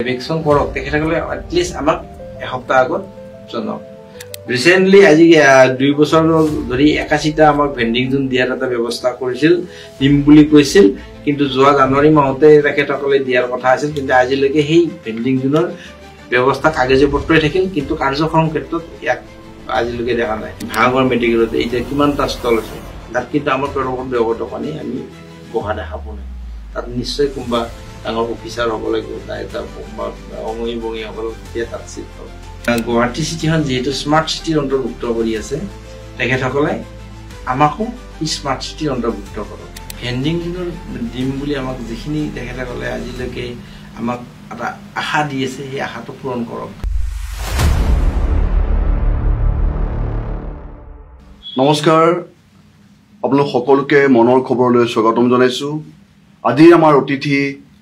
Eviction কৰক তেখেতসকলে at least আমাক এসপ্তাহ আগত জনাওক ৰিসেন্টলি আজি 2 বছৰ ধৰি 81টা আমাক ভেন্ডিং জোন দিয়াৰ এটা ব্যৱস্থা কৰিছিল দিম বুলি কৈছিল কিন্তু যোৱা জানুৱাৰী মাহতে তেখেতসকলে দিয়াৰ কথা আছিল কিন্তু আজিলৈকে সেই ভেন্ডিং জোনৰ ব্যৱস্থা কাগজে পত্ৰই থাকিল কিন্তু কাৰ্যক্ৰম ক্ষেত্ৰত ইয়াক আজিলৈকে দেখা নাই ভাঙৰ মেডিকেলতে এতিয়া কিমানটা ষ্টল আছে তাত কিন্তু আমাৰ প্ৰৱৰ্তন ব্যৱস্থা আমি বহা দেখা পোৱা নাই তাত নিশ্চয় কোনোবা ডাঙৰ অফিচাৰ হ'ব লাগিব তাই এটা অঙী বঙী সকল তেতিয়া তাত চিট হ'ব গুৱাহাটী চিটিখন যেহেতু স্মাৰ্ট চিটিৰ অন্তৰ্ভুক্ত কৰি আছে তেখেতসকলে আমাকো স্মাৰ্ট চিটিৰ অন্তৰ্ভুক্ত কৰক ভেন্ডিং জোনৰ দিম বুলি আমাক যিখিনি তেখেতসকলে আজিলৈকে আমাক এটা আশা দি আছে সেই আশাটো পূৰণ কৰক নমস্কাৰ আপোনালোক সকলোকে মনৰ খবৰলৈ স্বাগতম জনাইছো আজি আমাৰ অতিথি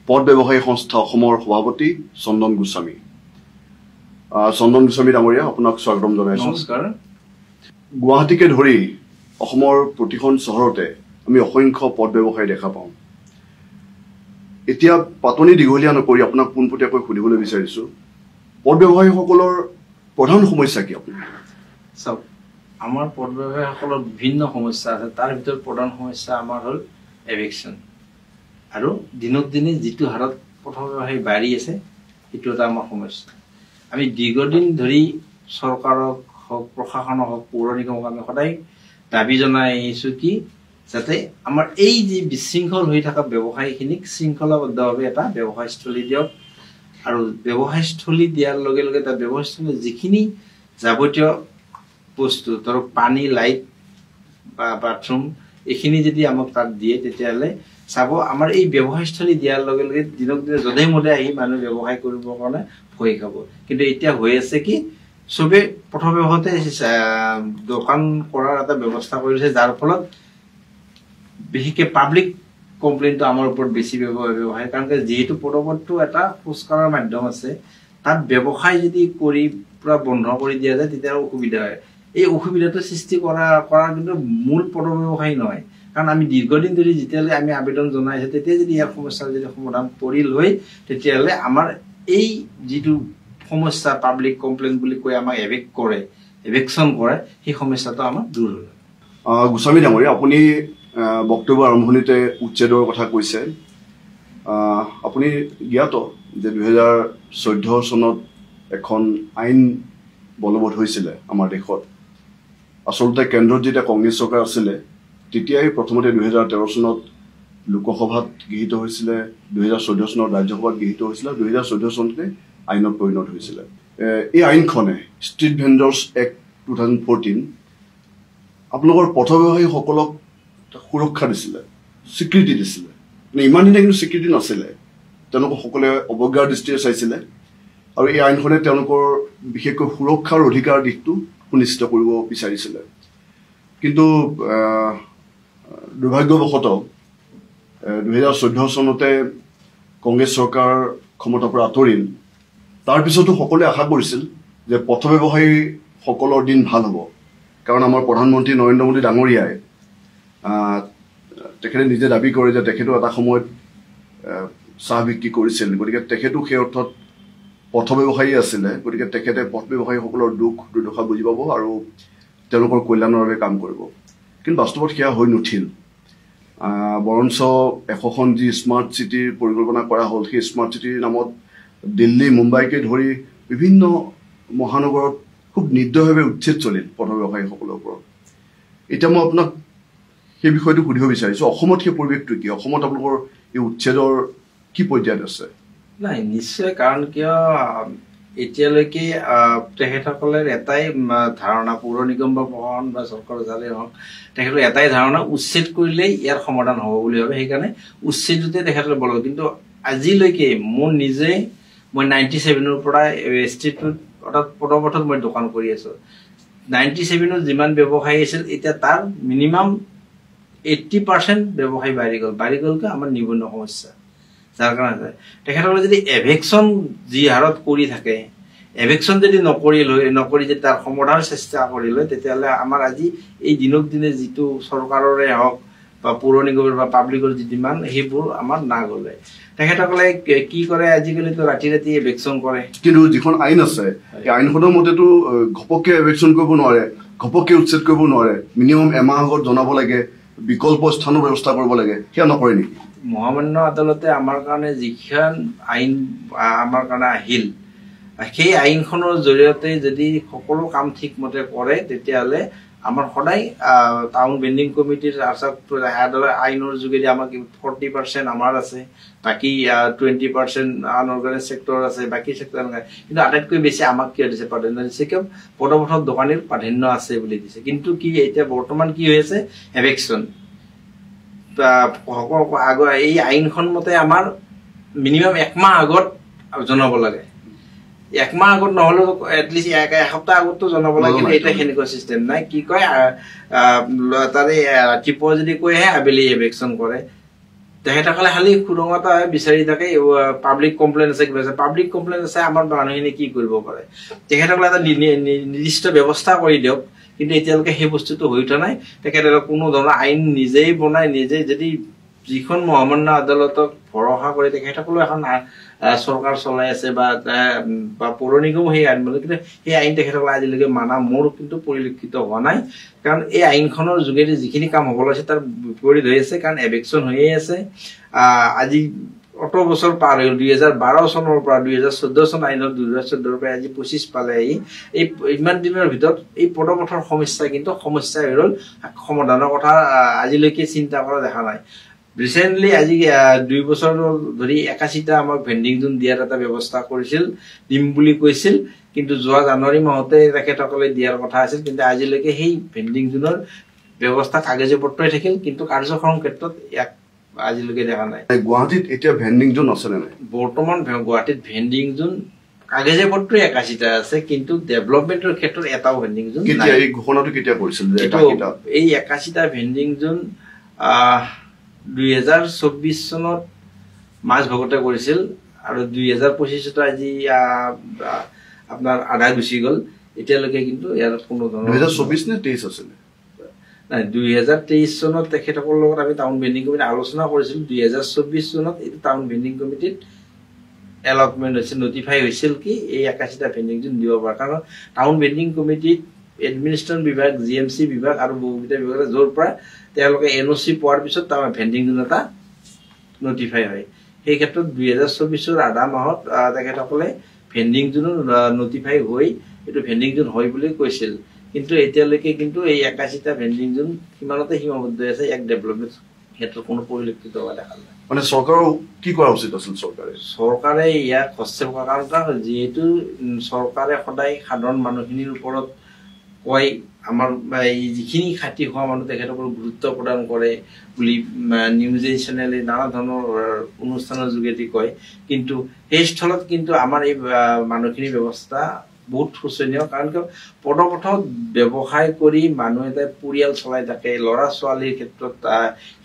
পদ ব্যৱসায়ী সংস্থা অসমৰ সভাপতি চন্দন গোস্বামী ডাঙৰীয়া আপোনাক স্বাগতম জনাইছো নমস্কাৰ গুৱাহাটীকে ধৰি অসমৰ প্ৰতিখন চহৰতে আমি অসংখ্য পদ ব্যৱসায়ী দেখা পাওঁ এতিয়া পাতনি দীঘলীয়া নকৰি আপোনাক পোনপটীয়াকৈ সুধিবলৈ বিচাৰিছো পদ ব্যৱসায়ীসকলৰ প্ৰধান সমস্যা কি আপুনি চাওক আমাৰ পদ ব্যৱসায়ীসকলৰ বিভিন্ন সমস্যা আছে তাৰ ভিতৰত প্ৰধান সমস্যা আমাৰ হ'ল এভিকশন আৰু দিনক দিনে যিটো হাৰত পদ ব্যৱসায়ী বাঢ়ি আছে সেইটো এটা আমাৰ সমস্যা আমি দীৰ্ঘদিন ধৰি চৰকাৰক হওক প্ৰশাসনক হওক পৌৰ নিগমক আমি সদায় দাবী জনাই আহিছো কি যাতে আমাৰ এই যে বিশৃংখল হৈ থকা ব্যৱসায়ীখিনিক শৃংখলাবদ্ধভাৱে এটা ব্যৱসায়স্থলী দিয়ক আৰু ব্যৱসায়স্থলী দিয়াৰ লগে লগে তাৰ ব্যৱসায়স্থলী যিখিনি যাৱতীয় বস্তু ধৰক পানী লাইট বা বাথৰুম এইখিনি যদি আমাক তাত দিয়ে তেতিয়াহ'লে চাব আমাৰ এই ব্যৱসায়স্থলী দিয়াৰ লগে লগে দিনক দিনে যধে মধে আহি মানুহ ব্যৱসায় কৰিবৰ কাৰণে ভয় খাব কিন্তু এতিয়া হৈ আছে কি চবে প্ৰথমতে দোকান কৰাৰ এটা ব্যৱস্থা কৰিছে যাৰ ফলত বিশেষকৈ পাব্লিক কমপ্লেইনটো আমাৰ ওপৰত বেছি ব্যৱসায় কাৰণ যিহেতু পদপথটো এটা খোজকাঢ়াৰ মাধ্যম আছে তাত ব্যৱসায় যদি কৰি পুৰা বন্ধ কৰি দিয়া যায় তেতিয়া অসুবিধা হয় এই অসুবিধাটো সৃষ্টি কৰাৰ কিন্তু মূল পদ ব্যৱসায়ী নহয় কাৰণ আমি দীৰ্ঘদিন ধৰি যেতিয়ালৈ আমি আবেদন জনাইছো তেতিয়া যদি ইয়াৰ সমস্যাৰ যদি সমাধান কৰি লৈ তেতিয়াহ'লে আমাৰ এই যিটো সমস্যা পাব্লিক কমপ্লেইন বুলি কৈ আমাক এভিকশন কৰে সেই সমস্যাটো আমাৰ দূৰ হ'ল গোস্বামী ডাঙৰীয়া আপুনি বক্তব্য আৰম্ভণিতে উচ্ছেদৰ কথা কৈছে আপুনি জ্ঞাত যে 2014 চনত এখন আইন বলবৎ হৈছিলে আমাৰ দেশত আচলতে কেন্দ্ৰত যেতিয়া কংগ্ৰেছ চৰকাৰ আছিলে তেতিয়াই প্ৰথমতে 2013 চনত লোকসভাত গৃহীত হৈছিলে 2014 চনত ৰাজ্যসভাত গৃহীত হৈছিলে 2014 চনতে আইনত পৰিণত হৈছিলে এই আইনখনে ষ্ট্ৰীট ভেণ্ডৰ্ছ এক্ট 2014 আপোনালোকৰ পথ ব্যৱসায়ীসকলক সুৰক্ষা দিছিলে স্বীকৃতি দিছিলে ইমান দিনে কিন্তু স্বীকৃতি নাছিলে তেওঁলোকক সকলোৱে অৱজ্ঞাৰ দৃষ্টিৰে চাইছিলে আৰু এই আইনখনে তেওঁলোকৰ বিশেষকৈ সুৰক্ষাৰ অধিকাৰ দিশটো সুনিশ্চিত কৰিব বিচাৰিছিলে কিন্তু দুৰ্ভাগ্যবশতঃ 2014 চনতে কংগ্ৰেছ চৰকাৰ ক্ষমতাৰ পৰা আঁতৰিল তাৰ পিছতো সকলোৱে আশা কৰিছিল যে পথ ব্যৱসায়ীসকলৰ দিন ভাল হ'ব কাৰণ আমাৰ প্ৰধানমন্ত্ৰী নৰেন্দ্ৰ মোদী ডাঙৰীয়াই তেখেতে নিজে দাবী কৰে যে তেখেতো এটা সময়ত চাহ বিক্ৰী কৰিছিল গতিকে তেখেতো সেই অৰ্থত পথ ব্যৱসায়ী আছিলে গতিকে তেখেতে পথ ব্যৱসায়ীসকলৰ দুখ দুৰ্দশা বুজি পাব আৰু তেওঁলোকৰ কল্যাণৰ বাবে কাম কৰিব কিন্তু বাস্তৱত সেয়া হৈ নুঠিল বৰঞ্চ এশখন যি স্মাৰ্ট চিটিৰ পৰিকল্পনা কৰা হ'ল সেই স্মাৰ্ট চিটিৰ নামত দিল্লী মুম্বাইকে ধৰি বিভিন্ন মহানগৰত খুব নিৰ্দয়ভাৱে উচ্ছেদ চলিল পথ ব্যৱসায়ীসকলৰ ওপৰত এতিয়া মই আপোনাক সেই বিষয়টো সুধিব বিচাৰিছো অসমত সেই পৰিৱেশটো কি অসমত আপোনালোকৰ এই উচ্ছেদৰ কি পৰ্যায়ত আছে নাই নিশ্চয় কাৰণ কিয় এতিয়ালৈকে তেখেতসকলৰ এটাই ধাৰণা পৌৰ নিগম বা প্ৰশাসন বা চৰকাৰৰ যাৰে হওক তেখেতৰ এটাই ধাৰণা উচ্ছেদ কৰিলেই ইয়াৰ সমাধান হ'ব বুলি ভাবে সেইকাৰণে উচ্ছেদতে তেখেতসকলে বলক কিন্তু আজিলৈকে মই 97ৰ পৰা ষ্ট্ৰীটত অৰ্থাৎ পদপথত মই দোকান কৰি আছো 97ত যিমান ব্যৱসায়ী আছিল এতিয়া তাৰ মিনিমাম 80% ব্যৱসায়ী বাঢ়ি গ'লকে আমাৰ নিবনুৱা সমস্যা যাৰ কাৰণে তেখেতসকলে যদি এভিকশন যি হাৰত কৰি থাকে এভিকশন যদি নকৰি যে তাৰ সমাধানৰ চেষ্টা কৰি লয় তেতিয়াহ'লে আমাৰ আজি এই দিনক দিনে যিটো চৰকাৰৰে হওক বা পৌৰ নিগমৰ বা পাব্লিকৰ যি ডিমাণ্ড সেইবোৰ আমাৰ নাগলে তেখেতসকলে কি কৰে আজিকালিতো ৰাতি ৰাতি এভিকশ্যন কৰে কিন্তু যিখন আইন আছে এই আইনখনৰ মতেতো ঘপককে এভিকশ্যন কৰিব নোৱাৰে ঘপককে উচ্ছেদ কৰিব নোৱাৰে মিনিমাম এমাহ আগত জনাব লাগে বিকল্প স্থানৰ ব্যৱস্থা কৰিব লাগে সেয়া নকৰে নেকি মহামান্য আদালতে আমাৰ কাৰণে যিখন আইন আমাৰ কাৰণে আহিল সেই আইনখনৰ জৰিয়তে যদি সকলো কাম ঠিকমতে কৰে তেতিয়াহ'লে আমাৰ সদায় টাউন ভেণ্ডিং কমিটিৰ আইনৰ যোগেদি আমাক 40% আমাৰ আছে বাকী 20% আনঅৰ্গানাইজ চেক্টৰ আছে বাকী চেক্টৰ কিন্তু আটাইতকৈ বেছি আমাক কিয় দিছে প্ৰাধান্য দিছে কিয় পদপথত দোকানীৰ প্ৰাধান্য আছে বুলি দিছে কিন্তু কি এতিয়া বৰ্তমান কি হৈ আছে এভিকশ্যন এই আইনখন মতে আমাৰ মিনিমাম 1 মাহ আগত জনাব লাগে 1 মাহ আগত নহলেও এটলিষ্ট এসপ্তাহ আগতো জনাব লাগে এটা সেনেকুৱা চিষ্টেম নাই কি কয় তাৰে ৰাতিপুৱা যদি কৈহে আবেলি এভিকশ্যন কৰে তেখেতসকলে খালি সুৰঙতা বিচাৰি থাকে পাব্লিক কমপ্লেইন আছে কিবা আছে পাব্লিক কমপ্লেইন আছে আমাৰ মানুহখিনি কি কৰিব পাৰে তেখেতসকলে এটা নিৰ্দিষ্ট ব্যৱস্থা কৰি দিয়ক কিন্তু এতিয়ালৈকে সেই বস্তুটো হৈ উঠা নাই তেখেতসকলে কোনো ধৰণৰ আইন নিজেই বনাই নিজে যদি যিখন মহামান্য আদালতক ভৰসা কৰি তেখেতসকলে এখন চৰকাৰ চলাই আছে বা পৌৰ নিগম সেই আইন মানে কিন্তু সেই আইন তেখেতসকলে আজিলৈকে মানা মোৰ কিন্তু পৰিলক্ষিত হোৱা নাই কাৰণ এই আইনখনৰ যোগেদি যিখিনি কাম হ'ব লাগিছে তাৰ বিপৰীত হৈ আছে কাৰণ এভিকশ্যন হৈয়ে আছে আজি 18 বছৰ পাৰ হ'ল 2012 চনৰ পৰা 2014 চন আইনত 2014 পৰা আজি 25 পালে এই ইমান দিনৰ ভিতৰত এই পদপথৰ সমস্যা কিন্তু সমস্যা হৈ ৰ'ল সমাধানৰ কথা আজিলৈকে চিন্তা কৰা দেখা নাই ৰিসেন্টলি আজি 2 বছৰ ধৰি 81টা আমাক ভেন্ডিং জোন দিয়াৰ এটা ব্যৱস্থা কৰিছিল দিম বুলি কৈছিল কিন্তু যোৱা জানুৱাৰী মাহতে তেখেতসকলে দিয়াৰ কথা আছিল কিন্তু আজিলৈকে সেই ভেন্ডিং জোনৰ ব্যৱস্থা কাগজে পত্ৰই থাকিল কিন্তু কাৰ্যকৰণ ক্ষেত্ৰত আজিলৈকে দেখা নাই গুৱাহাটীত এতিয়া ভেন্ডিং জোন আছে নে নাই বৰ্তমান গুৱাহাটীত ভেন্ডিং জোন কাগজে পত্ৰই 81টা আছে কিন্তু ডেভেলপমেন্টৰ ক্ষেত্ৰত এটাও ভেন্ডিং জোন নাই এই ঘোষণাটো কেতিয়া কৰিছিল যে এই 81টা ভেন্ডিং জোন 2024 চনত মাছ ভগতে কৰিছিল আৰু 2025 আজি আপোনাৰ আধা গুছি গল এতিয়ালৈকে কিন্তু ইয়াৰ কোনো ধৰণৰ 2024 নে 23 আছিল নাই 2023 চনত তেখেতসকলৰ লগত আমি টাউন ভেন্ডিং কমিটি আলোচনা কৰিছিল 2024 চনত এই টাউন ভেন্ডিং কমিটিত এলটমেন্ট হৈছে নটিফাই হৈছিল কি এই 81টা ভেন্ডিং জোন দিব পাৰ কাৰণ টাউন ভেন্ডিং কমিটিত এডমিনিষ্ট্ৰেশ্যন বিভাগ জিএমসি বিভাগ আৰু বহুকেইটা বিভাগ জোৰ পৰা তেওঁলোকে এনওসি পোৱাৰ পিছত তাৰ ভেন্ডিং জোন এটা নটিফাই হয় সেই ক্ষেত্ৰত 2024 আধা মাহত তেখেতসকলে ভেন্ডিং জোন নটিফাই হৈ এটো ভেন্ডিং জোন হয় বুলি কৈছিল কিন্তু এতিয়ালৈকে কিন্তু এই 81টা ভেন্ডিং জোন কিমানতে সীমাবদ্ধ আছে এক ডেভেলপমেন্ট ক্ষেত্ৰত কোনো পৰিলক্ষিত হোৱা দেখা নাই মানে চৰকাৰৰ কি কৰা উচিত আছিল চৰকাৰে ইয়াক হস্তক্ষেপ কৰাৰ কাৰণ যেহেতু চৰকাৰে সদায় সাধাৰণ মানুহখিনিৰ ওপৰত কয় আমাৰ এই যিখিনি খাতি হোৱা মানুহ তেখেতসকলক গুৰুত্ব প্ৰদান কৰে বুলি নিউজ চেনেলে নানা ধৰণৰ অনুষ্ঠানৰ যোগেদি কয় কিন্তু এই স্থলত কিন্তু আমাৰ এই মানুহখিনি ব্যৱস্থা বহুত শোচনীয় কাৰণ পদপথত ব্যৱসায় কৰি মানুহ এটা পৰিয়াল চলাই থাকে ল'ৰা ছোৱালীৰ ক্ষেত্ৰত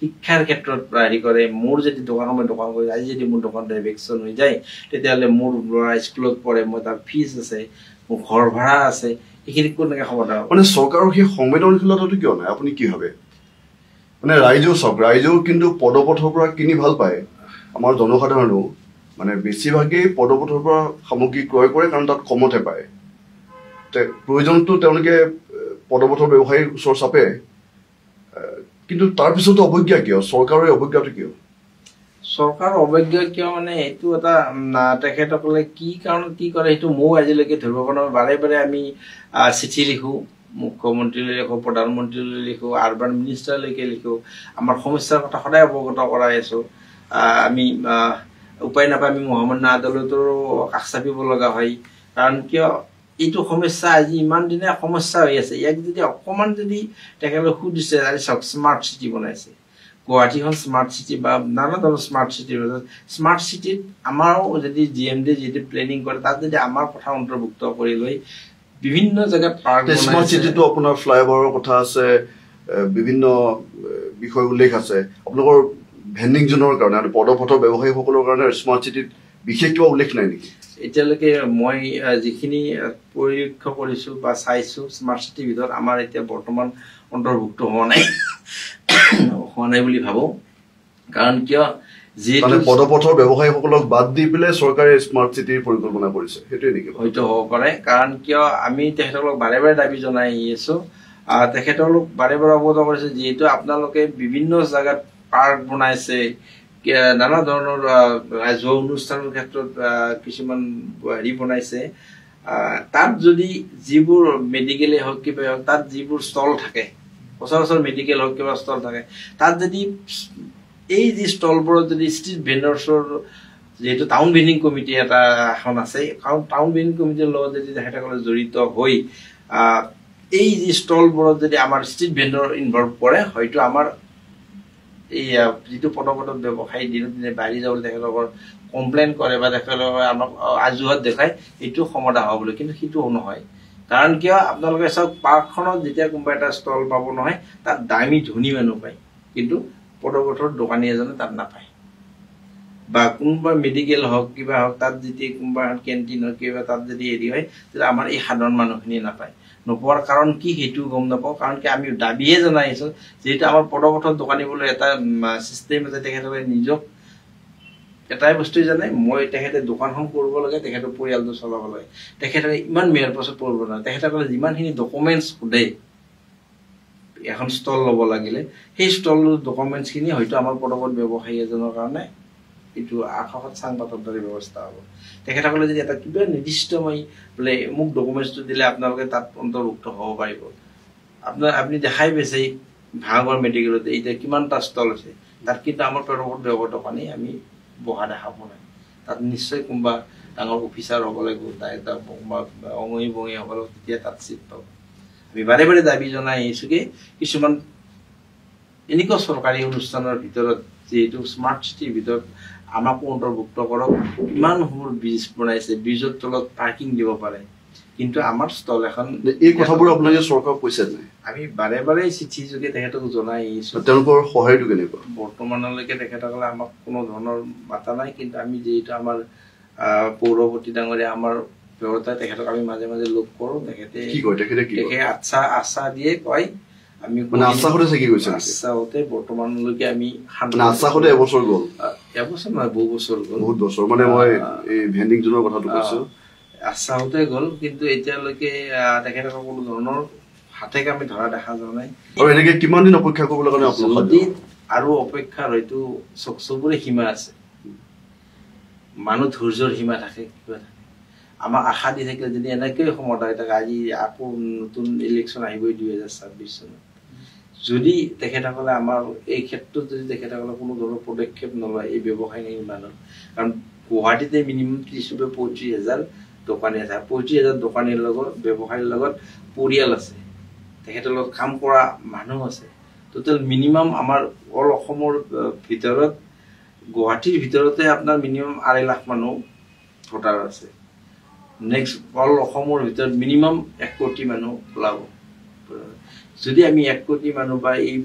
শিক্ষাৰ ক্ষেত্ৰত হেৰি কৰে মোৰ যদি দোকানৰ মই দোকান কৰি আজি যদি মোৰ দোকানত এভিকশ্যন হৈ যায় তেতিয়াহ'লে মোৰ ল'ৰা স্কুলত পঢ়ে মই তাৰ ফিজ আছে মোৰ ঘৰ ভাড়া আছে এইখিনি কোনেকৈ সমাধান মানে চৰকাৰৰ সেই সংবেদনশীলতাটো কিয় নাই আপুনি কি ভাবে মানে ৰাইজেও চাওক ৰাইজেও কিন্তু পদপথৰ পৰা কিনি ভাল পায় আমাৰ জনসাধাৰণেও মানে বেছিভাগেই পদপথৰ পৰা সামগ্ৰী ক্ৰয় কৰে কাৰণ তাত কমতে পায় প্ৰয়োজনটো তেওঁলোকে পদপথৰ ব্যৱসায়ীৰ ওচৰ চাপে কিন্তু তাৰপিছতো অৱজ্ঞা কিয় চৰকাৰৰ অৱজ্ঞাটো কিয় চৰকাৰৰ অৱজ্ঞা কিয় মানে এইটো এটা তেখেতসকলে কি কাৰণত কি কৰে সেইটো ময়ো আজিলৈকে ধৰিব পৰা নাই বাৰে বাৰে আমি চিঠি লিখোঁ মুখ্যমন্ত্ৰীলৈ লিখোঁ প্ৰধানমন্ত্ৰীলৈ লিখোঁ আৰবান মিনিষ্টাৰলৈকে লিখোঁ আমাৰ সমস্যাৰ কথা সদায় অৱগত কৰাই আছোঁ আমি উপায় নাপায় আমি মহামান্য আদালতৰো কাষ চাপিব লগা হয় কাৰণ কিয় এইটো সমস্যা আজি ইমান দিনে সমস্যা হৈ আছে ইয়াক যদি অকণমান যদি তেখেতলোকে সুধিছে আজি চাওক স্মাৰ্ট চিটি বনাইছে গুৱাহাটীখন স্মাৰ্ট চিটি বা নানা ধৰণৰ স্মাৰ্ট চিটিত আমাৰো যদি জিএমডি যিটো প্লেনিং কৰে তাত যদি আমাৰ কথা অন্তৰ্ভুক্ত কৰি লৈ বিভিন্ন জেগাত পাৰ্ক স্মাৰ্ট চিটিটো আপোনাৰ ফ্লাইঅভাৰৰ কথা আছে বিভিন্ন বিষয় উল্লেখ আছে আপোনালোকৰ ভেন্ডিং জোনৰ কাৰণে আৰু পদপথৰ ব্যৱসায়ীসকলৰ কাৰণে স্মাৰ্ট চিটিত বিশেষ কিবা উল্লেখ নাই নেকি এতিয়ালৈকে মই যিখিনি পৰীক্ষা কৰিছোঁ বা চাইছোঁ স্মাৰ্ট চিটিৰ ভিতৰত আমাৰ এতিয়া বৰ্তমান অন্তৰ্ভুক্ত হোৱা নাই হোৱা নাই বুলি ভাবোঁ কাৰণ কিয় যিহেতু পদপথৰ ব্যৱসায়ীসকলক বাদ দি পেলাই চৰকাৰে স্মাৰ্ট চিটিৰ পৰিকল্পনা কৰিছে সেইটোৱে নেকি হয়তো হ'ব পাৰে কাৰণ কিয় আমি তেখেতসকলক বাৰে বাৰে দাবী জনাই আহি আছোঁ তেখেতলোক বাৰে বাৰে অৱগত কৰিছে যিহেতু আপোনালোকে বিভিন্ন জাগাত পাৰ্ক বনাইছে নানা ধৰণৰ ৰাজহুৱা অনুষ্ঠানৰ ক্ষেত্ৰত কিছুমান হেৰি বনাইছে তাত যদি যিবোৰ মেডিকেলে হওক কিবা হওক তাত যিবোৰ ষ্টল থাকে সচৰাচৰ মেডিকেল হওক কিবা ষ্টল থাকে তাত যদি এই যি ষ্টলবোৰত যদি ষ্ট্ৰীট ভেণ্ডাৰ্ছৰ যিহেতু টাউন ভেণ্ডিং কমিটি এটা এখন আছে টাউন ভেণ্ডিং কমিটিৰ লগত যদি তেখেতসকলে জড়িত হৈ এই যি ষ্টলবোৰত যদি আমাৰ ষ্ট্ৰীট ভেণ্ডৰ ইনভলভ কৰে হয়তো আমাৰ এই যিটো পদপথত ব্যৱসায়ী দিনক দিনে বাঢ়ি যাবলৈ তেখেতলোকৰ কমপ্লেইন কৰে বা তেখেতলোকে আমাক আজুহাত দেখায় এইটো সমাধা হ'ব বুলি কিন্তু সেইটো নহয় কাৰণ কিয় আপোনালোকে চাওক পাৰ্কখনত যেতিয়া কোনোবা এটা ষ্টল পাব নহয় তাত দামী ধনী মানুহ পায় কিন্তু পদপথৰ দোকানী এজনে তাত নাপায় বা কোনোবা মেডিকেল হওক কিবা হওক তাত যদি কোনোবা কেণ্টিন হওক কিবা তাত যদি হেৰি হয় তেতিয়া আমাৰ এই সাধাৰণ মানুহখিনিয়ে নাপায় নোপোৱাৰ কাৰণ কি সেইটো গম নাপাওঁ কাৰণ কি আমি দাবীয়ে জনাই আছোঁ যিহেতু আমাৰ পদপথত দোকানীবলৈ এটা ছিষ্টেম আছে তেখেতসকলে নিজক এটাই বস্তুৱে জানে মই তেখেতে দোকানখন কৰিব লাগে তেখেতৰ পৰিয়ালটো চলাব লাগে তেখেতে ইমান মেয়ৰ পাছত পঢ়িব নহয় তেখেতসকলে যিমানখিনি ডকুমেণ্টছ সোধে এখন ষ্টল ল'ব লাগিলে সেই ষ্টলৰ ডকুমেণ্টছখিনি হয়তো আমাৰ পদপথ ব্যৱসায়ী এজনৰ কাৰণে এইটো আকাশত চাং পাতৰ দৰে ব্যৱস্থা হ'ব তেখেতসকলে যদি এটা কিবা নিৰ্দিষ্ট মই বোলে মোক ডকুমেণ্টছটো দিলে আপোনালোকে তাত অন্তৰ্ভুক্ত হ'ব পাৰিব আপুনি দেখাই পাইছে ভাঙৰ মেডিকেলত এতিয়া কিমানটা ষ্টল আছে তাত কিন্তু আমাৰ পদপথ ব্যৱসায়ী আমি বহা দেখা পোৱা নাই তাত নিশ্চয় কোনোবা ডাঙৰ অফিচাৰ হ'ব লাগিব তাই এটা অঙী বঙী হ'ব লাগিব তেতিয়া তাত চিট পাব আমি বাৰে বাৰে দাবী জনাই আহিছোঁ কি কিছুমান এনেকুৱা চৰকাৰী অনুষ্ঠানৰ ভিতৰত যিহেতু স্মাৰ্ট চিটিৰ ভিতৰত আমাকো অন্তৰ্ভুক্ত কৰক ইমান সময় ব্ৰিজ বনাইছে ব্ৰিজৰ তলত পাৰ্কিং দিব পাৰে কিন্তু আমাৰ ষ্টল এখন এই কথাবোৰ আপোনালোকে চৰকাৰক কৈছে নাই আমি বাৰে বাৰে চিঠি যোগে তেখেতক জনাই আহিছোঁ তেওঁলোকৰ সহায়টো কেনেকুৱা বৰ্তমানলৈকে তেখেতসকলে আমাক কোনো ধৰণৰ মাতা নাই কিন্তু আমি যিহেতু আমাৰ পৌৰপতি ডাঙৰীয়া আমাৰ ব্যৱস্থা তেখেতক আমি মাজে মাজে লগ কৰোঁ তেখেতে আশ্বাস দিয়ে কয় আমি আশ্বাসতে বৰ্তমানলৈকে আমি আশ্বাসতে এবছৰ গ'ল এবছৰ নহয় বহু বছৰ গ'ল বহুত বছৰ মানে মই এই ভেণ্ডিং জোনৰ কথাটো কৈছোঁ আশ্বাসতে গ'ল কিন্তু এতিয়ালৈকে তেখেতসকল কোনো ধৰণৰ হাতে কামে ধৰা দেখা যোৱা নাই আৰু এনেকে কিমান দিন অপেক্ষা কৰিব লগা যদি আৰু অপেক্ষাৰ হয়তো চবৰে সীমা আছে মানুহ ধৈৰ্যৰ সীমা থাকে কিবা থাকে আমাক আশা দি থাকিলে যদি এনেকৈয়ে সমাধান হৈ থাকে আজি আকৌ নতুন ইলেকশ্যন আহিবই 2026 চনত যদি তেখেতসকলে আমাৰ এই ক্ষেত্ৰত যদি তেখেতসকলে কোনো ধৰণৰ পদক্ষেপ নলয় এই ব্যৱসায় নিৰ্মাণৰ কাৰণ গুৱাহাটীতে মিনিমাম 30,000-35,000 দোকানী আছে 35,000 দোকানীৰ লগত ব্যৱসায়ীৰ লগত পৰিয়াল আছে তেখেতৰ লগত কাম কৰা মানুহ আছে টোটেল মিনিমাম আমাৰ অল অসমৰ ভিতৰত গুৱাহাটীৰ ভিতৰতে আপোনাৰ মিনিমাম 2.5 লাখ মানুহ ভোটাৰ আছে নেক্সট অল অসমৰ ভিতৰত মিনিমাম 1 কোটি মানুহ ওলাব যদি আমি 1 কোটি মানুহ বা এই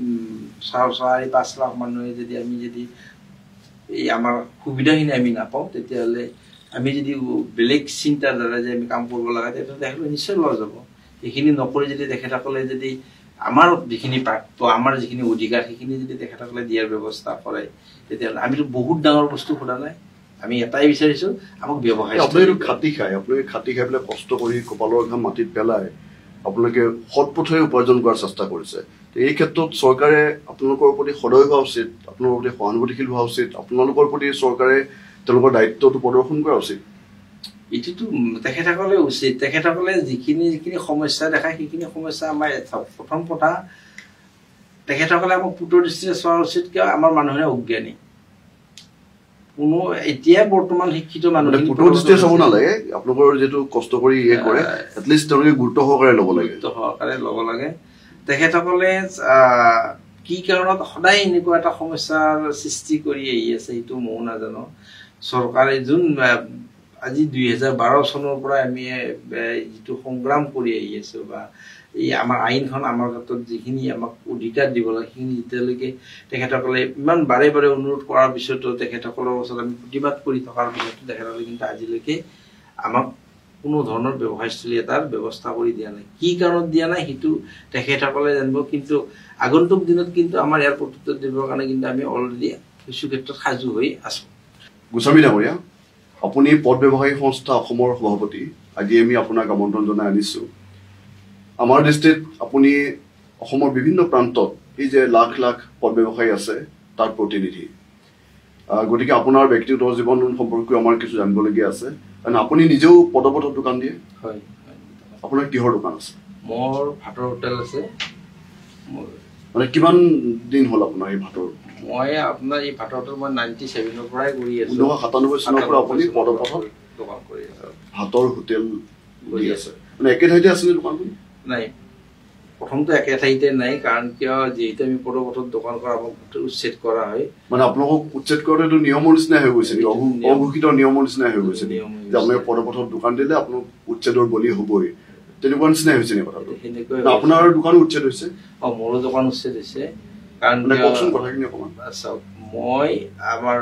4.5 লাখ মানুহে যদি আমি যদি এই আমাৰ সুবিধাখিনি আমি নাপাওঁ তেতিয়াহ'লে আমি যদি বেলেগ চিন্তাৰ দ্বাৰা যে আমি কাম কৰিব লগা তেতিয়া তেখেতসকলে নিশ্চয় লছ যাব এইখিনি নকৰি যদি তেখেতসকলে যদি আমাৰ যিখিনি প্ৰাপ্য আমাৰ যিখিনি অধিকাৰ সেইখিনি যদি তেখেতসকলে দিয়াৰ ব্যৱস্থা কৰে তেতিয়াহ'লে আমিতো বহুত ডাঙৰ বস্তু সোধা নাই আমি এটাই বিচাৰিছোঁ আমাক ব্যৱসায় আপোনালোকে খাটি খাই পেলাই কষ্ট কৰি কপালৰ ঘাম মাটিত পেলাই আপোনালোকে সৎ পথেৰে উপাৰ্জন কৰাৰ চেষ্টা কৰিছে এই ক্ষেত্ৰত চৰকাৰে আপোনালোকৰ প্ৰতি সদয় হোৱা উচিত আপোনালোকৰ প্ৰতি সহানুভূতিশীল হোৱা উচিত আপোনালোকৰ প্ৰতি চৰকাৰে তেওঁলোকৰ দায়িত্বটো প্ৰদৰ্শন কৰা উচিত এইটোতো তেখেতসকলে উচিত তেখেতসকলে যিখিনি সমস্যা দেখায় সেইখিনি সমস্যা আমাৰ প্ৰথম কথা তেখেতসকলে আমাক পুতৰ দৃষ্টিৰে চোৱা উচিত কিয় আমাৰ মানুহে অজ্ঞানী কোনো এতিয়া বৰ্তমান শিক্ষিত মানুহ পুতৰ দৃষ্টিৰে চাব নালাগে আপোনালোকৰ যিটো কষ্ট কৰি কৰে এটলিষ্ট তেওঁলোকে গুৰুত্ব সহকাৰে ল'ব লাগে তেখেতসকলে কি কাৰণত সদায় এনেকুৱা এটা সমস্যাৰ সৃষ্টি কৰি আহি আছে সেইটো ময়ো নাজানো চৰকাৰে যোন আজি 2012 চনৰ পৰা আমি যিটো সংগ্ৰাম কৰি আহি আছোঁ বা এই আমাৰ আইনখন আমাৰ ক্ষেত্ৰত যিখিনি আমাক অধিকাৰ দিব লাগে সেইখিনি যেতিয়ালৈকে তেখেতসকলে ইমান বাৰে বাৰে অনুৰোধ কৰাৰ পিছতো তেখেতসকলৰ ওচৰত আমি প্ৰতিবাদ কৰি থকাৰ পিছতো তেখেতসকলে কিন্তু আজিলৈকে আমাক কোনো ধৰণৰ ব্যৱসায়স্থলী এটাৰ ব্যৱস্থা কৰি দিয়া নাই কি কাৰণত দিয়া নাই সেইটো তেখেতসকলে জানিব কিন্তু আগন্তুক দিনত কিন্তু আমাৰ ইয়াৰ প্ৰত্যুত্তৰ দিবৰ কাৰণে কিন্তু আমি অলৰেডি কিছু ক্ষেত্ৰত সাজু হৈ আছো গোস্বামী ডাঙৰীয়া আপুনি পথ ব্যৱসায়ী সংস্থা অসমৰ সভাপতি আজি আমি আপোনাক আমন্ত্ৰণ জনাই আনিছো আমাৰ দৃষ্টিত আপুনি অসমৰ বিভিন্ন প্ৰান্তত এই যে লাখ লাখ পথ ব্যৱসায়ী আছে তাৰ প্ৰতিনিধি গতিকে আপোনাৰ ব্যক্তিগত জীৱন সম্পৰ্কে আমাৰ কিছু জানিবলগীয়া আছে কাৰণ আপুনি নিজেও পদপথত দোকান দিয়ে হয় আপোনাৰ কিহৰ দোকান আছে মোৰ ভাতৰ হোটেল আছে মানে কিমান দিন হ'ল আপোনাৰ এই ভাতৰ মই আপোনাৰ এই ভাতৰ হোটেল মই 97 ৰ পৰাই কৰি আছো 1997 চনৰ পৰা আপুনি পদপথত দোকান কৰি আছো ভাতৰ হোটেল কৰি আছে মানে একে ঠাইতে আছে দোকানখন নাই প্ৰথমটো একে ঠাইতে নাই কাৰণ কিয় যেহেতু আমি পদপথত দোকান কৰা উচ্ছেদ কৰা হয় মানে আপোনালোকক উচ্ছেদ কৰোঁতে নিয়মৰ নিচিনা হৈ গৈছে অঘোষিত নিয়মৰ নিচিনা হৈ গৈছে যে আপোনালোকে পদপথত দোকান দিলে আপোনাক উচ্ছেদৰ বলি হ'বই তেনেকুৱা নিচিনাই হৈছে নে কথাটো আপোনাৰ দোকান উচ্ছেদ হৈছে মোৰো দোকান উচ্ছেদ হৈছে কাৰণ কওকচোন কথাখিনি অকণমান চাওক মই আমাৰ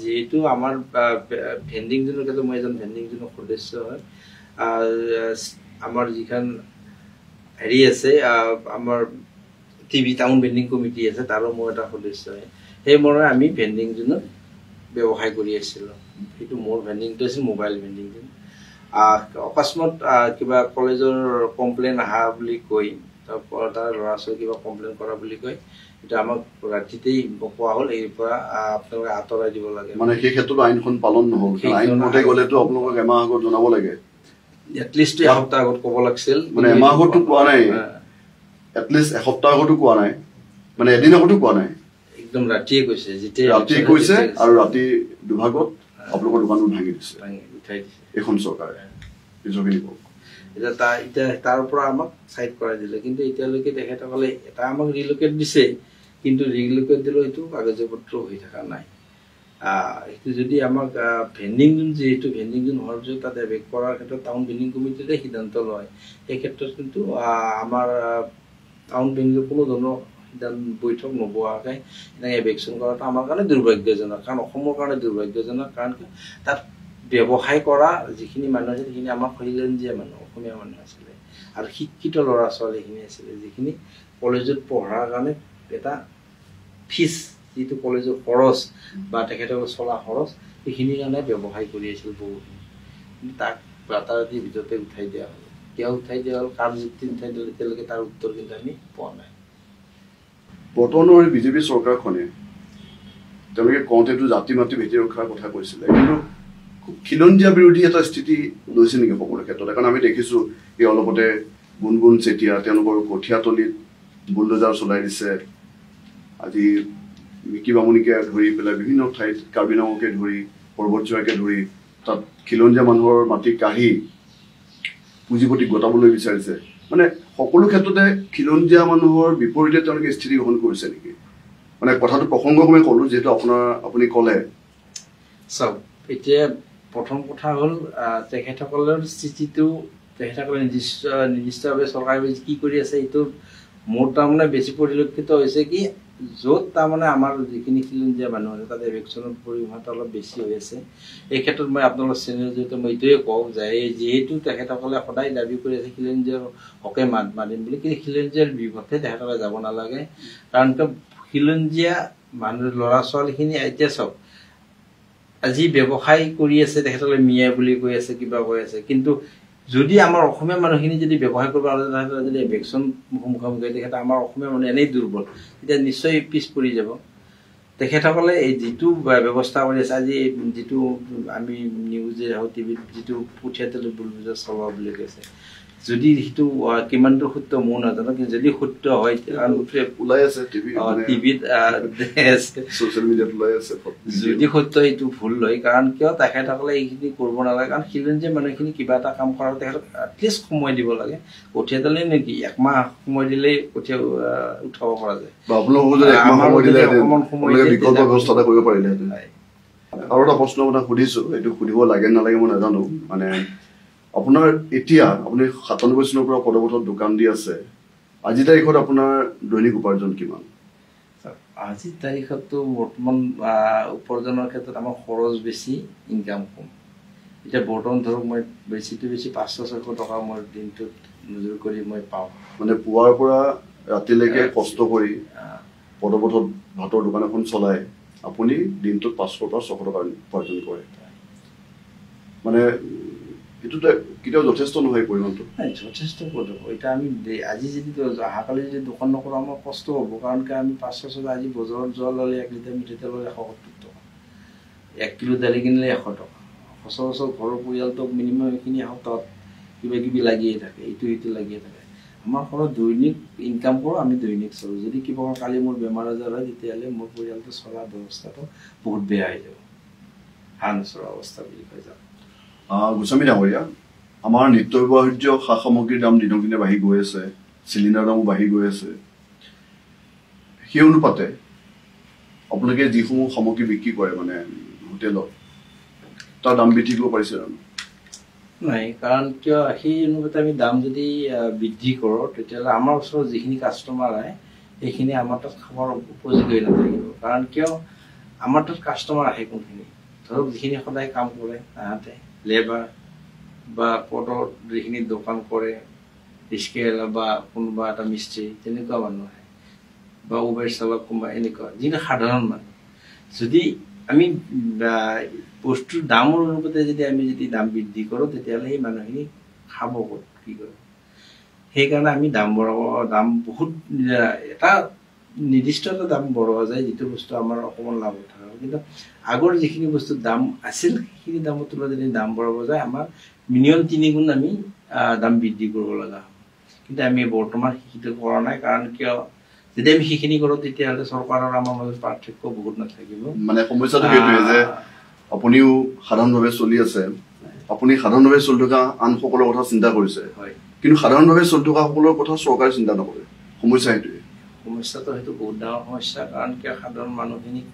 যেহেতু আমাৰ ভেণ্ডিং জোনৰ ক্ষেত্ৰত মই এজন ভেণ্ডিং জোনৰ সদস্য হয় আমাৰ যিখন হেৰি আছে আমাৰ টিভি টাউন ভেণ্ডিং কমিটি আছে তাৰো মই এটা সদস্য হয় সেই মৰে আমি ভেণ্ডিং জোনত ব্যৱসায় কৰি আছিলোঁ সেইটো মোৰ ভেণ্ডিংটো আছিল মোবাইল ভেণ্ডিং জোন অকস্মাত কিবা কলেজৰ কমপ্লেইন অহা বুলি কৈ তাৰ ল'ৰা ছোৱালী কিবা কমপ্লেইন কৰা বুলি কৈ এটা আমাক ৰাতিতেই কোৱা হ'ল এৰিৰ পৰা আপোনালোকে আঁতৰাই দিব লাগে মানে সেই ক্ষেত্ৰত আইনখন পালন নহ'ল আইন মতে গ'লেতো আপোনালোকক এমাহ আগত জনাব লাগে এটলিষ্ট এসপ্তাহ আগত ক'ব লাগিছিল মানে এমাহ আগতো কোৱা নাই এটলিষ্ট এসপ্তাহ আগতো কোৱা নাই মানে এদিন আগতো কোৱা নাই একদম ৰাতিয়ে কৈছে যেতিয়া ৰাতিয়ে কৈছে আৰু ৰাতি দুভাগত আপোনালোকৰ দোকানটো ভাঙি দিছে উঠাই দিছে এইখন চৰকাৰে এতিয়া তাৰ পৰা আমাক চাইড কৰাই দিলে কিন্তু এতিয়ালৈকে তেখেতসকলে এটা আমাক ৰিলোকেট দিছে কিন্তু ৰিলোকেট দিলেও সেইটো কাগজে পত্ৰ হৈ থকা নাই এইটো যদি আমাক ভেণ্ডিং জোন যিহেতু ভেণ্ডিং জোন হোৱাৰ পিছত তাত এভেক কৰাৰ ক্ষেত্ৰত টাউন ভেণ্ডিং কমিটিতে সিদ্ধান্ত লয় এই ক্ষেত্ৰত কিন্তু আমাৰ টাউন ভেণ্ডিংৰ কোনো ধৰণৰ সিদ্ধান্ত বৈঠক নবহাকৈ এনেকৈ এভেকশ্যন কৰাটো আমাৰ কাৰণে দুৰ্ভাগ্যজনক কাৰণ অসমৰ কাৰণে দুৰ্ভাগ্যজনক কাৰণ তাত ব্যৱসায় কৰা যিখিনি মানুহ আছে সেইখিনি আমাৰ খিলঞ্জীয়া মানুহ অসমীয়া মানুহ আছিলে আৰু শিক্ষিত ল'ৰা ছোৱালীখিনি আছিলে যিখিনি কলেজত পঢ়াৰ কাৰণে এটা ফিজ যিটো কলেজৰ খৰচ বা তেখেতসকলৰ চলা খৰচ সেইখিনিৰ কাৰণে ব্যৱসায় কৰি আছিল বহুখিনি কিন্তু তাক ৰাতাৰাতিৰ ভিতৰতে উঠাই দিয়া হ'ল কিয় উঠাই দিয়া হ'ল কাৰ যুক্তি উঠাই দিলে এতিয়ালৈকে তাৰ উত্তৰ কিন্তু আমি পোৱা নাই বৰ্তমানৰ বিজেপি চৰকাৰখনে তেওঁলোকে কওঁতেতো জাতি মাতি ভেটি ৰক্ষাৰ কথা কৈছিলে কিন্তু খুব খিলঞ্জীয়া বিৰোধী এটা স্থিতি লৈছে নেকি সকলো ক্ষেত্ৰত কাৰণ আমি দেখিছোঁ এই অলপতে গুণগুণ চেতিয়া তেওঁলোকৰ কঠীয়াতলিত বুলডোজাৰ চলাই দিছে আজি মিকি বামুণীকে ধৰি পেলাই বিভিন্ন ঠাইত কাৰ্বি নামকে ধৰি পৰ্বতজোৱাকে ধৰি তাত খিলঞ্জীয়া মানুহৰ মাটি কাঢ়ি পুঁজিপতি গতাবলৈ বিচাৰিছে মানে সকলো ক্ষেত্ৰতে খিলঞ্জীয়া মানুহৰ বিপৰীতে তেওঁলোকে স্থিতি গ্ৰহণ কৰিছে নেকি মানে কথাটো প্ৰসংগক্ৰমে ক'লোঁ যিহেতু আপুনি ক'লে চাওক এতিয়া প্ৰথম কথা হ'ল তেখেতসকলৰ স্থিতিটো তেখেতসকলে নিৰ্দিষ্টভাৱে চৰকাৰে কি কৰি আছে এইটো মোৰ তাৰমানে বেছি পৰিলক্ষিত হৈছে কি য'ত তাৰমানে আমাৰ যিখিনি খিলঞ্জীয়া মানুহ আছে তাত এভেকশ্যনৰ পৰিমাণটো অলপ বেছি হৈ আছে এই ক্ষেত্ৰত মই আপোনালোকৰ চেনেল জৰিয়তে মই এইটোৱে কওঁ যে যিহেতু তেখেতসকলে সদায় দাবী কৰি আছে খিলঞ্জীয়াৰ হকে মাত মাতিম বুলি কিন্তু খিলঞ্জীয়াৰ বিপক্ষে তেখেতসকলে যাব নালাগে কাৰণ খিলঞ্জীয়া মানুহ ল'ৰা ছোৱালীখিনি এতিয়া চাওক আজি ব্যৱসায় কৰি আছে তেখেতসকলে মিয়া বুলি কৈ আছে কিবা কৈ আছে কিন্তু যদি আমাৰ অসমীয়া মানুহখিনি যদি ব্যৱসায় কৰিব যদি এভেকশ্যন মুখামুখি তেখেতে আমাৰ অসমীয়া মানুহ এনেই দুৰ্বল তেতিয়া নিশ্চয় পিছ পৰি যাব তেখেতসকলে এই যিটো ব্যৱস্থা কৰি আছে আজি যিটো আমি নিউজে হওক টিভিত যিটো কঠীয়াতলি বুলডোজাৰ চলোৱা বুলি কৈছে যদি সেইটো কিমান দূৰ সত্য মোৰ নাজানো কিন্তু যদি সত্য হয় ওলাই আছে টিভিত ছ'চিয়েল মিডিয়াত ওলাই আছে যদি সত্য এইটো ভুল হয় কাৰণ কিয় তেখেতসকলে এইখিনি কৰিব নালাগে কাৰণ খিলঞ্জীয়া মানুহখিনি কিবা এটা কাম কৰাৰ তেখেতক এটলিষ্ট সময় দিব লাগে কঠীয়াতলি নেকি একমাহ সময় দিলেই কঠীয়া উঠাব পৰা যায় অকণমান সময় বিকল্প ব্যৱস্থা এটা কৰিব পাৰিলেহেঁতেন আৰু এটা প্ৰশ্ন আপোনাক সুধিছোঁ এইটো সুধিব লাগে নালাগে মই নাজানো মানে আপোনাৰ এতিয়া আপুনি 97 চনৰ পৰা পদপথত দোকান দি আছে আজিৰ তাৰিখত আপোনাৰ দৈনিক উপাৰ্জন কিমান আজিৰ তাৰিখততো বৰ্তমান উপাৰ্জনৰ ক্ষেত্ৰত আমাৰ খৰচ বেছি ইনকাম কম এতিয়া বৰ্তমান ধৰক মই বেছিটো বেছি 500-600 টকা মই দিনটোত মজুৰি কৰি মই পাওঁ। মানে পুৱাৰ পৰা ৰাতিলৈকে কষ্ট কৰি পদপথত ভাতৰ দোকান এখন চলাই আপুনি দিনটোত 500 পৰা 600 টকা উপাৰ্জন কৰে। মানে এইটোতে কেতিয়াও যথেষ্ট নহয় পৰিমাণটো। যথেষ্ট পদক এতিয়া আমি আজি যদি অহাকালি যদি দোকান নকৰোঁ আমাৰ কষ্ট হ'ব, কাৰণ কি আমি 500 আজি বজাৰত যোৱা ল'লে 1 লিটাৰ মিঠাই তেলৰ 170 টকা, 1 কিলো দালি কিনিলে 100 টকা। সচৰাচৰ ঘৰৰ পৰিয়ালটোক মিনিমাম এইখিনি সপ্তাহত কিবা কিবি লাগিয়ে থাকে, ইটো লাগিয়ে থাকে। আমাৰ ঘৰত দৈনিক ইনকাম কৰোঁ, আমি দৈনিক চলোঁ। যদি কিবা কালি মোৰ বেমাৰ আজাৰ হয় তেতিয়াহ'লে মোৰ পৰিয়ালটো চলাৰ ব্যৱস্থাটো বহুত বেয়া হৈ যাব, ভাল নচলা অৱস্থা বুলি কৈ যাব। গোস্বামী ডাঙৰীয়া, আমাৰ নিত্য ব্যৱহাৰ্য সা সামগ্ৰীৰ দাম দিনক দিনে বাঢ়ি গৈ আছে, চিলিণ্ডাৰৰ দামো বাঢ়ি গৈ আছে। সেই অনুপাতে আপোনালোকে যিসমূহ সামগ্ৰী বিক্ৰী কৰে মানে হোটেলত, তাৰ দাম বৃদ্ধি কৰিব পাৰিছে জানো? নাই, কাৰণ কিয় সেই অনুপাতে আমি দাম যদি বৃদ্ধি কৰোঁ তেতিয়াহ'লে আমাৰ ওচৰত যিখিনি কাষ্টমাৰ আহে সেইখিনি আমাৰ তাত খাবৰ উপযোগী হৈ নাথাকিব। কাৰণ কিয় আমাৰ তাত কাষ্টমাৰ আহে কোনখিনি, ধৰক যিখিনি সদায় কাম কৰে তাহাঁতে লেবাৰ বা পদত যিখিনি দোকান কৰে, ৰিক্সাৱালা বা কোনোবা এটা মিস্ত্ৰী, তেনেকুৱা মানুহ আহে, বা উবেৰ চালক কোনোবা, এনেকুৱা যিখিনি সাধাৰণ মানুহ। যদি আমি বস্তুৰ দামৰ অনুপাতে যদি আমি দাম বৃদ্ধি কৰোঁ তেতিয়াহ'লে সেই মানুহখিনি খাব ক'ত, কি কৰিব? সেইকাৰণে আমি দাম বঢ়াব, দাম বহুত এটা নিৰ্দিষ্ট এটা দাম বঢ়োৱা যায় যিটো বস্তু আমাৰ অকণমান লাভ থাকে। কিন্তু আগৰ যিখিনি বস্তুৰ দাম আছিল সেইখিনি দামৰ তুলনাত যদি দাম বঢ়াব যায় আমাৰ মিনিমাম 3 গুণ আমি দাম বৃদ্ধি কৰিব লগা হয়। কিন্তু আমি বৰ্তমান সেইটো কৰা নাই, কাৰণ কিয় যদি আমি সেইখিনি কৰোঁ তেতিয়াহ'লে চৰকাৰৰ আমাৰ মাজত পাৰ্থক্য বহুত নাথাকিব। মানে সমস্যাটো সেইটোৱে যে আপুনিও সাধাৰণভাৱে চলি আছে, আপুনি সাধাৰণভাৱে চলি থকা আনসকলৰ কথা চিন্তা কৰিছে, কিন্তু সাধাৰণভাৱে চলি থকা সকলৰ কথা চৰকাৰে চিন্তা নকৰে। সমস্যা সেইটোৱে। সমস্যাটো সেইটো বহুত ডাঙৰ সমস্যা, কাৰণ কিয় সাধাৰণ মানুহখিনিক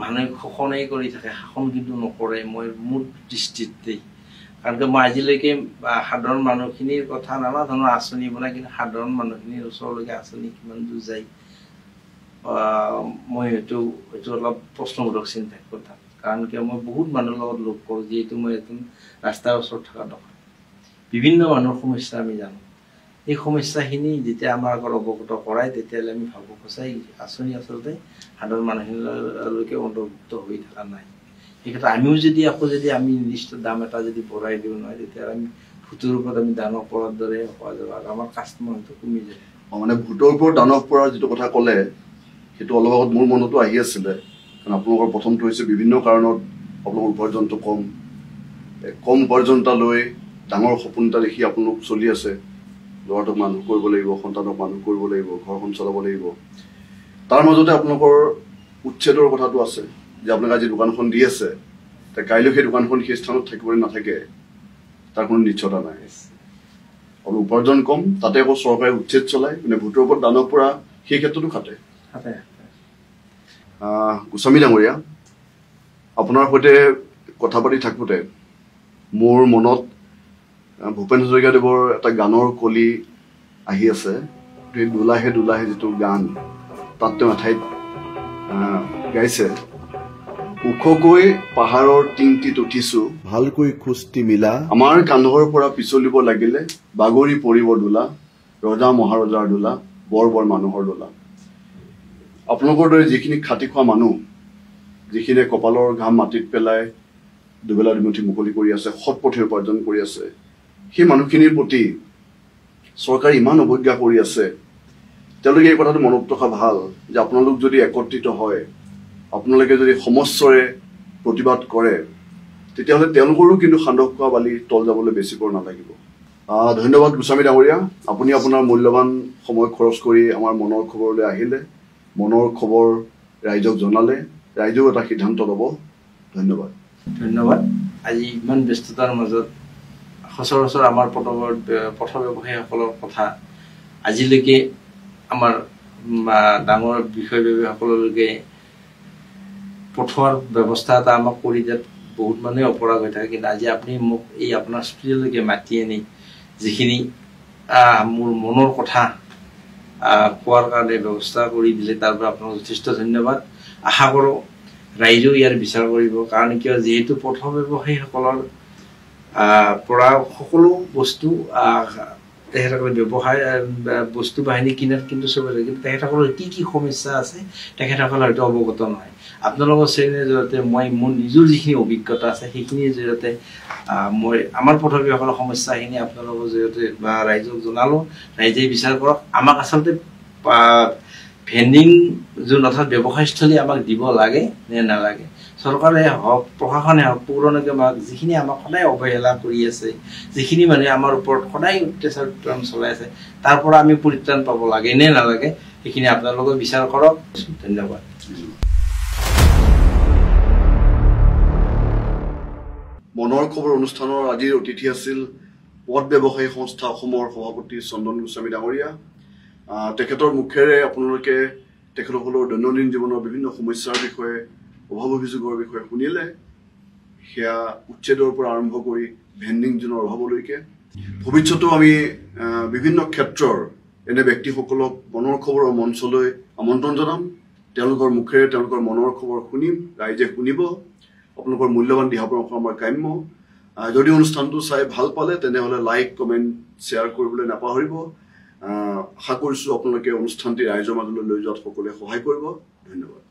মানুহে শোষণেই কৰি থাকে, শাসন কিন্তু নকৰে মোৰ দৃষ্টিতেই। কাৰণ কিয় মই আজিলৈকে সাধাৰণ মানুহখিনিৰ কথা নানা ধৰণৰ আঁচনি বনাই, কিন্তু সাধাৰণ মানুহখিনিৰ ওচৰলৈকে আঁচনি কিমান দূৰ যায় মই সেইটো অলপ প্ৰশ্নবোধক চিন্তা কথা। কাৰণ কিয় মই বহুত মানুহৰ লগত লগ কৰোঁ, যিহেতু মই এজন ৰাস্তাৰ ওচৰত থকা দোকান, বিভিন্ন মানুহৰ সমস্যা আমি জানো। এই সমস্যাখিনি যেতিয়া আমাৰ আগত অৱগত কৰাই তেতিয়াহ'লে আমি ভাবোঁ সঁচাই আঁচনি আচলতে সাধাৰণ মানুহখিনিলৈকে অন্তৰ্ভুক্ত হৈ থকা নাই। সেই ক্ষেত্ৰত আমিও যদি আমি নিৰ্দিষ্ট দাম এটা যদি বঢ়াই দিব নোৱাৰে তেতিয়াহ'লে আমি ভোটৰ ওপৰত আমি দানৱ পৰাৰ দৰে হোৱা যাব আৰু আমাৰ কাষ্টমাৰটো কমি যায়। মানে ভোটৰ ওপৰত দানৱ পৰাৰ যিটো কথা ক'লে সেইটো অলপ আগত মোৰ মনতো আহি আছিলে। কাৰণ আপোনালোকৰ প্ৰথমটো হৈছে বিভিন্ন কাৰণত আপোনালোকৰ উপাৰ্জনটো কম উপাৰ্জন এটা লৈ ডাঙৰ সপোন এটা দেখি আপোনালোক চলি আছে। ল'ৰাটোক মানুহ কৰিব লাগিব, সন্তানক মানুহ কৰিব লাগিব, ঘৰখন চলাব লাগিব। তাৰ মাজতে আপোনালোকৰ উচ্ছেদৰ কথাটো আছে যে আপোনালোকে আজি দোকানখন দি আছে, কাইলৈ সেই দোকানখন সেই স্থানত থাকিব নাথাকে তাৰ কোনো নিশ্চয়তা নাই। আৰু উপাৰ্জন কম, তাতে আকৌ চৰকাৰে উচ্ছেদ চলায়, মানে ভোটৰ ওপৰত দানৱ পৰা সেই ক্ষেত্ৰতো খাটে। গোস্বামী ডাঙৰীয়া, আপোনাৰ সৈতে কথা পাতি থাকোঁতে মোৰ মনত ভূপেন হাজৰিকাদেৱৰ এটা গানৰ কলি আহি আছে। দোলাহে দোলাহে যিটো গান, তাত তেওঁ এঠাইত গাইছে, ওখকৈ পাহাৰৰ টিংটিত উঠিছো, ভালকৈ খোজটি মিলা, আমাৰ কান্ধৰ পৰা পিছলিব লাগিলে, বাগৰি পৰিব দোলা, ৰজা মহাৰজাৰ দোলা, বৰ বৰ মানুহৰ দোলা। আপোনালোকৰ দৰে যিখিনি খাটি খোৱা মানুহ, যিখিনিয়ে কপালৰ ঘাম মাটিত পেলাই দুবেলা দুমুঠি মুকলি কৰি আছে, সৎ পথে উপাৰ্জন কৰি আছে, সেই মানুহখিনিৰ প্ৰতি চৰকাৰে ইমান অৱজ্ঞা কৰি আছে। তেওঁলোকে এই কথাটো মনত ৰখা ভাল যে আপোনালোক যদি একত্ৰিত হয়, আপোনালোকে যদি সমস্বৰে প্ৰতিবাদ কৰে, তেতিয়াহ'লে তেওঁলোকৰো কিন্তু সান্দহ খোৱা বালি তল যাবলৈ বেছি পৰ নালাগিব। ধন্যবাদ গোস্বামী ডাঙৰীয়া, আপুনি আপোনাৰ মূল্যৱান সময় খৰচ কৰি আমাৰ মনৰ খবৰলৈ আহিলে, মনৰ খবৰ ৰাইজক জনালে, ৰাইজেও এটা সিদ্ধান্ত ল'ব। ধন্যবাদ। আজি ইমান ব্যস্ততাৰ মাজত সচৰাচৰ আমাৰ পথ ব্যৱসায়ীসকলৰ কথা আজিলৈকে আমাৰ ডাঙৰ বিষয়ববীয়াসকললৈকে পঠোৱাৰ ব্যৱস্থা এটা আমাক কৰি দিয়াত বহুত মানুহে অপৰাগ হৈ থাকে। কিন্তু আজি আপুনি মোক এই আপোনাৰ ষ্টুডিঅ'লৈকে মাতি আনি যিখিনি মোৰ মনৰ কথা কোৱাৰ কাৰণে ব্যৱস্থা কৰি দিলে, তাৰ পৰা আপোনাক যথেষ্ট ধন্যবাদ। আশা কৰোঁ ৰাইজেও ইয়াৰ বিচাৰ কৰিব। কাৰণ কিয়, যিহেতু পথ ব্যৱসায়ীসকলৰ পৰা সকলো বস্তু তেখেতসকলে ব্যৱসায় বস্তু বাহিনী কিনাত কিন্তু চবে কিন্তু তেখেতসকলৰ কি কি সমস্যা আছে তেখেতসকলে হয়তো অৱগত নহয়। আপোনালোকৰ শ্ৰেণীৰ জৰিয়তে মই মোৰ নিজৰ যিখিনি অভিজ্ঞতা আছে সেইখিনিৰ জৰিয়তে মই আমাৰ পথ ব্যৱসায়ীসকলৰ সমস্যাখিনি আপোনালোকৰ জৰিয়তে বা ৰাইজক জনালোঁ। ৰাইজে বিচাৰ কৰক। আমাক আচলতে ভেণ্ডিং যোন অৰ্থাৎ ব্যৱসায়স্থলী আমাক দিব লাগে নে নালাগে। চৰকাৰে হওক, প্ৰশাসনে হওক, পৌৰ নিগমে হওক, যিখিনি আমাক সদায় অৱহেলা কৰি আছে, যিখিনি মানুহে আমাৰ ওপৰত সদায় অত্যাচাৰ চলাই আছে, তাৰ পৰা আমি পৰিত্ৰাণ পাব লাগে নে নালাগে সেইখিনি আপোনালোকে বিচাৰ কৰক। ধন্যবাদ। মনৰ খবৰ অনুষ্ঠানৰ আজিৰ অতিথি আছিল পথ ব্যৱসায়ী সংস্থা অসমৰ সভাপতি চন্দন গোস্বামী ডাঙৰীয়া। তেখেতৰ মুখেৰে আপোনালোকে তেখেতসকলৰ দৈনন্দিন জীৱনৰ বিভিন্ন সমস্যাৰ বিষয়ে, অভাৱ অভিযোগৰ বিষয়ে শুনিলে। সেয়া উচ্ছেদৰ পৰা আৰম্ভ কৰি ভেণ্ডিং জোনৰ অভাৱলৈকে। ভৱিষ্যতেও আমি বিভিন্ন ক্ষেত্ৰৰ এনে ব্যক্তিসকলক মনৰ খবৰৰ মঞ্চলৈ আমন্ত্ৰণ জনাম। তেওঁলোকৰ মুখেৰে তেওঁলোকৰ মনৰ খবৰ শুনিম, ৰাইজে শুনিব। আপোনালোকৰ মূল্যৱান দিহা পৰামৰ্শ আমাৰ কাম্য। যদি অনুষ্ঠানটো চাই ভাল পালে তেনেহ'লে লাইক, কমেণ্ট, শ্বেয়াৰ কৰিবলৈ নাপাহৰিব। আশা কৰিছোঁ আপোনালোকে অনুষ্ঠানটি ৰাইজৰ মাজলৈ লৈ যোৱাত সকলোৱে সহায় কৰিব। ধন্যবাদ।